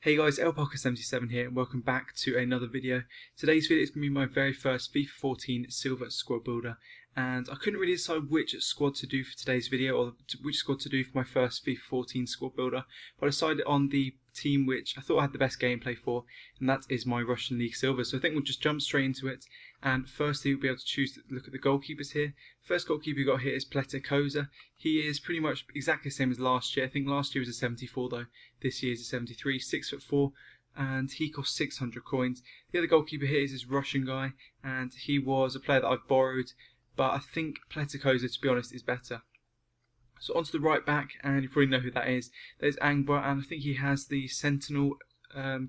Hey guys, LParker77 here and welcome back to another video. Today's video is going to be my very first FIFA 14 Silver Squad Builder, and I couldn't really decide which squad to do for today's video or which squad to do for my first FIFA 14 Squad Builder, but I decided on the team which I thought I had the best gameplay for, and that is my Russian League Silver. So I think we'll just jump straight into it, and firstly we'll be able to look at the goalkeepers here. First goalkeeper we got here is Pletekoza. He is pretty much exactly the same as last year. I think last year was a 74 though, this year is a 73, 6'4", and he cost 600 coins. The other goalkeeper here is this Russian guy, and he was a player that I've borrowed, but I think Pletekoza, to be honest, is better. So onto the right back, and you probably know who that is. There's Angba, and I think he has the Sentinel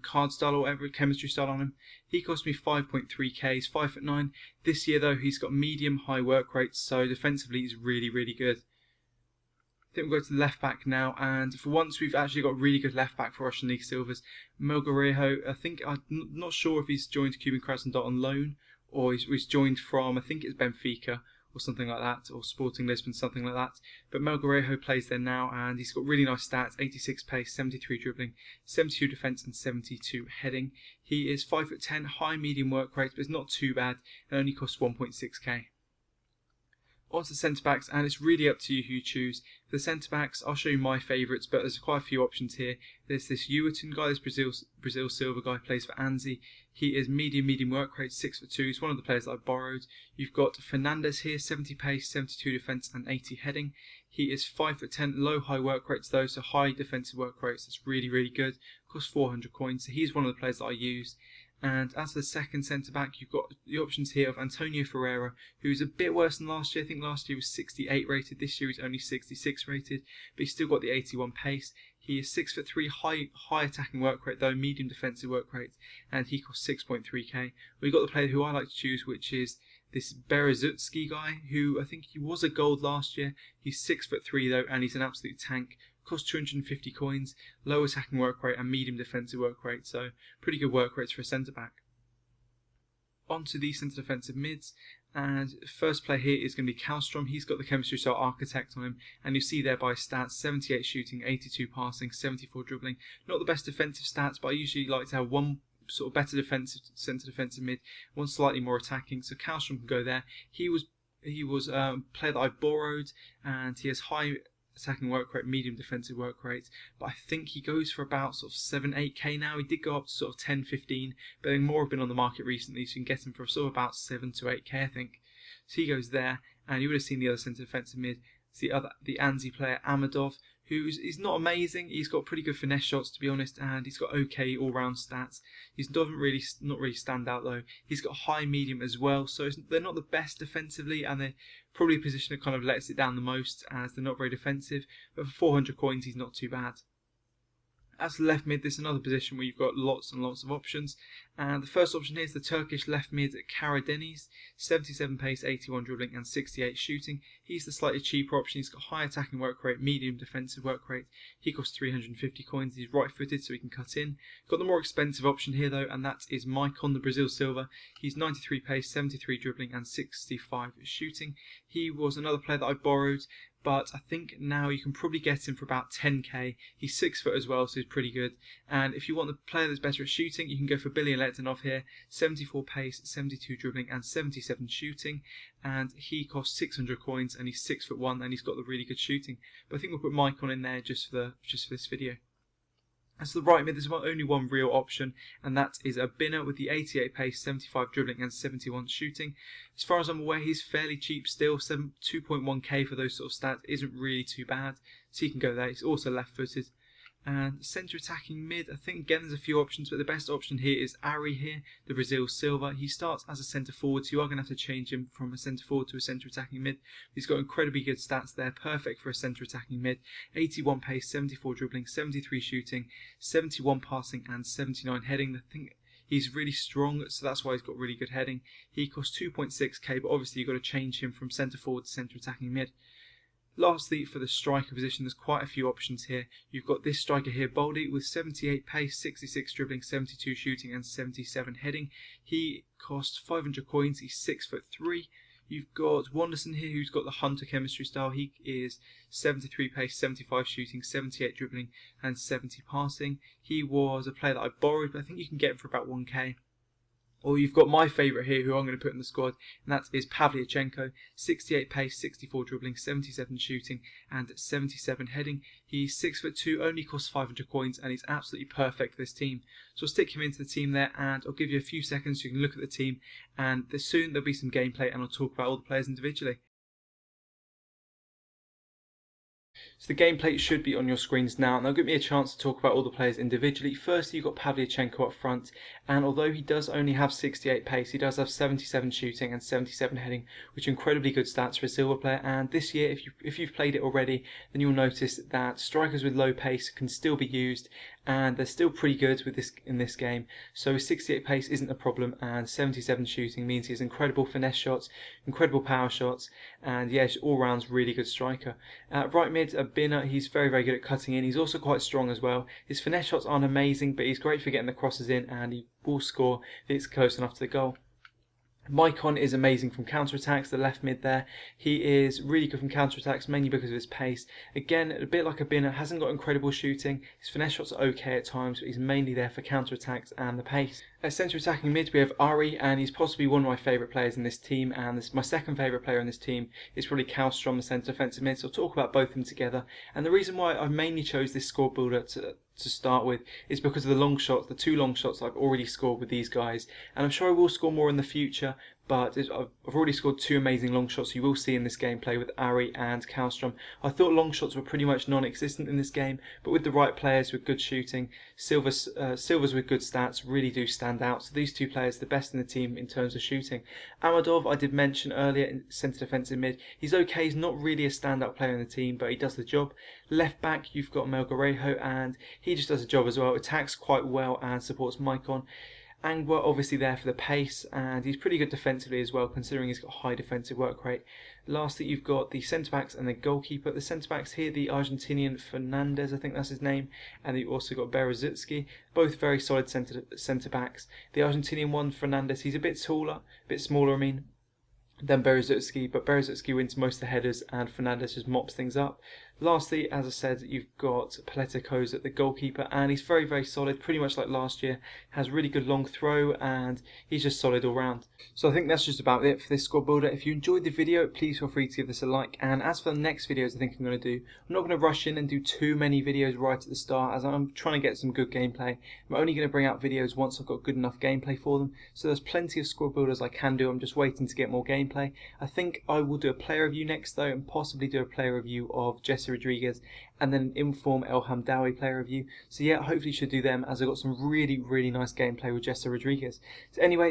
card style or whatever, chemistry style on him. He cost me 5.3k, he's 5'9". This year though, he's got medium high work rates, so defensively he's really good. I think we'll go to the left back now, and for once we've actually got a really good left back for Russian League Silvers. Melgarejo, I'm not sure if he's joined Cuban Krasnodar on loan, or he's joined from, I think it's Benfica, or something like that, or Sporting Lisbon, something like that. But Melgarejo plays there now, and he's got really nice stats: 86 pace, 73 dribbling, 72 defence, and 72 heading. He is 5'10", high medium work rate, but it's not too bad, and only costs 1.6k. On to the centre backs, and it's really up to you who you choose. For the centre backs, I'll show you my favourites, but there's quite a few options here. There's this Ueton guy, this Brazil Silver guy, plays for Anzi. He is medium work rate, 6'2". He's one of the players that I borrowed. You've got Fernandez here, 70 pace, 72 defence, and 80 heading. He is 5'10", low high work rates though, so high defensive work rates. That's really good. Costs 400 coins, so he's one of the players that I used. And as for the second centre-back, you've got the options here of Antonio Ferreira, who's a bit worse than last year. I think last year was 68 rated, this year he's only 66 rated, but he's still got the 81 pace. He is 6'3", high attacking work rate though, medium defensive work rate, and he costs 6.3k. We've got the player who I like to choose, which is this Berezutsky guy, who I think he was a gold last year. He's 6'3" though, and he's an absolute tank. Costs 250 coins, low attacking work rate and medium defensive work rate, so pretty good work rates for a centre back. On to the centre defensive mids, and first player here is going to be Kallstrom. He's got the chemistry style architect on him, and you see there by stats: 78 shooting, 82 passing, 74 dribbling. Not the best defensive stats, but I usually like to have one sort of better defensive centre defensive mid, one slightly more attacking, so Kallstrom can go there. He was a player that I borrowed, and he has high attacking work rate, medium defensive work rate, but I think he goes for about sort of 7-8k now. He did go up to sort of 10-15, but then more have been on the market recently, so you can get him for sort of about 7 to 8k I think. So he goes there, and you would have seen the other centre defensive mid. It's the Anzi player Amadov, he's not amazing. He's got pretty good finesse shots, to be honest, and he's got okay all-round stats. He doesn't not really stand out though. He's got high medium as well, so they're not the best defensively, and they're probably a position that kind of lets it down the most, as they're not very defensive. But for 400 coins, he's not too bad. As for the left mid, this is another position where you've got lots and lots of options. And the first option here is the Turkish left mid Karadeniz, 77 pace, 81 dribbling, and 68 shooting. He's the slightly cheaper option. He's got high attacking work rate, medium defensive work rate. He costs 350 coins. He's right-footed, so he can cut in. Got the more expensive option here though, and that is Maicon, the Brazil Silver. He's 93 pace, 73 dribbling, and 65 shooting. He was another player that I borrowed, but I think now you can probably get him for about 10k. He's 6 foot as well, so he's pretty good. And if you want the player that's better at shooting, you can go for Billy Letinov here. 74 pace, 72 dribbling, and 77 shooting. And he costs 600 coins, and he's 6'1", and he's got the really good shooting. But I think we'll put Maicon in there just for this video. As to the right mid, there's only one real option, and that is a Binner with the 88 pace, 75 dribbling, and 71 shooting. As far as I'm aware, he's fairly cheap still. 2.1k for those sort of stats isn't really too bad, so he can go there. He's also left-footed. And centre attacking mid, I think again there's a few options, but the best option here is Ari here, the Brazil Silver. He starts as a centre forward, so you are going to have to change him from a centre forward to a centre attacking mid. He's got incredibly good stats there, perfect for a centre attacking mid. 81 pace, 74 dribbling, 73 shooting, 71 passing, and 79 heading. I think he's really strong, so that's why he's got really good heading. He costs 2.6k, but obviously you've got to change him from centre forward to centre attacking mid. Lastly, for the striker position, there's quite a few options here. You've got this striker here, Baldi, with 78 pace, 66 dribbling, 72 shooting, and 77 heading. He costs 500 coins. He's 6'3". You've got Wanderson here, who's got the Hunter chemistry style. He is 73 pace, 75 shooting, 78 dribbling, and 70 passing. He was a player that I borrowed, but I think you can get him for about 1k. Or you've got my favourite here, who I'm going to put in the squad, and that is Pavlyuchenko. 68 pace, 64 dribbling, 77 shooting, and 77 heading. He's 6'2", only costs 500 coins, and he's absolutely perfect for this team. So I'll stick him into the team there, and I'll give you a few seconds so you can look at the team, and soon there'll be some gameplay, and I'll talk about all the players individually. So the gameplay should be on your screens now, and they'll give me a chance to talk about all the players individually. Firstly, you've got Pavlyuchenko up front, and although he does only have 68 pace, he does have 77 shooting and 77 heading, which are incredibly good stats for a silver player. And this year, if you've played it already, then you'll notice that strikers with low pace can still be used, and they're still pretty good with this in this game. So 68 pace isn't a problem, and 77 shooting means he has incredible finesse shots, incredible power shots, and yeah, all rounds really good striker. Right mid, Binner, he's very, very good at cutting in. He's also quite strong as well. His finesse shots aren't amazing, but he's great for getting the crosses in, and he will score if it's close enough to the goal. Maicon is amazing from counter-attacks, the left mid there. He is really good from counter-attacks, mainly because of his pace. Again, a bit like a Binner, hasn't got incredible shooting. His finesse shots are okay at times, but he's mainly there for counter-attacks and the pace. At centre-attacking mid, we have Ari, and he's possibly one of my favourite players in this team, and my second favourite player in this team is probably Kallstrom, the centre defensive mid, so I'll talk about both of them together. And the reason why I mainly chose this squad builder to start with is because of the long shots, the 2 long shots I've already scored with these guys, and I'm sure I will score more in the future, but I've already scored 2 amazing long shots you will see in this gameplay with Ari and Kallstrom. I thought long shots were pretty much non-existent in this game, but with the right players with good shooting, Silvers with good stats really do stand out. So these 2 players, the best in the team in terms of shooting. Amadov, I did mention earlier, in centre defensive mid. He's okay, he's not really a standout player in the team, but he does the job. Left back, you've got Melgarejo, and he just does a job as well. Attacks quite well and supports Maicon. Angwa obviously there for the pace, and he's pretty good defensively as well, considering he's got a high defensive work rate. Lastly, you've got the centre-backs and the goalkeeper. The centre-backs here, the Argentinian Fernandez, I think that's his name, and you've also got Berezutsky, both very solid centre-backs. The Argentinian one, Fernandez, he's a bit taller, a bit smaller, than Berezutsky, but Berezutsky wins most of the headers and Fernandez just mops things up. Lastly, as I said, you've got Paletakos at the goalkeeper, and he's very, very solid, pretty much like last year. Has really good long throw, and he's just solid all round. So I think that's just about it for this squad builder. If you enjoyed the video, please feel free to give this a like. And as for the next videos I think I'm going to do, I'm not going to rush in and do too many videos right at the start, as I'm trying to get some good gameplay. I'm only going to bring out videos once I've got good enough gameplay for them. So there's plenty of squad builders I can do. I'm just waiting to get more gameplay. I think I will do a player review next though, and possibly do a player review of Jesse Rodriguez, and then an Inform El Hamdawi player review. So yeah, hopefully you should do them, as I got some really, really nice gameplay with Jesse Rodriguez. So anyway,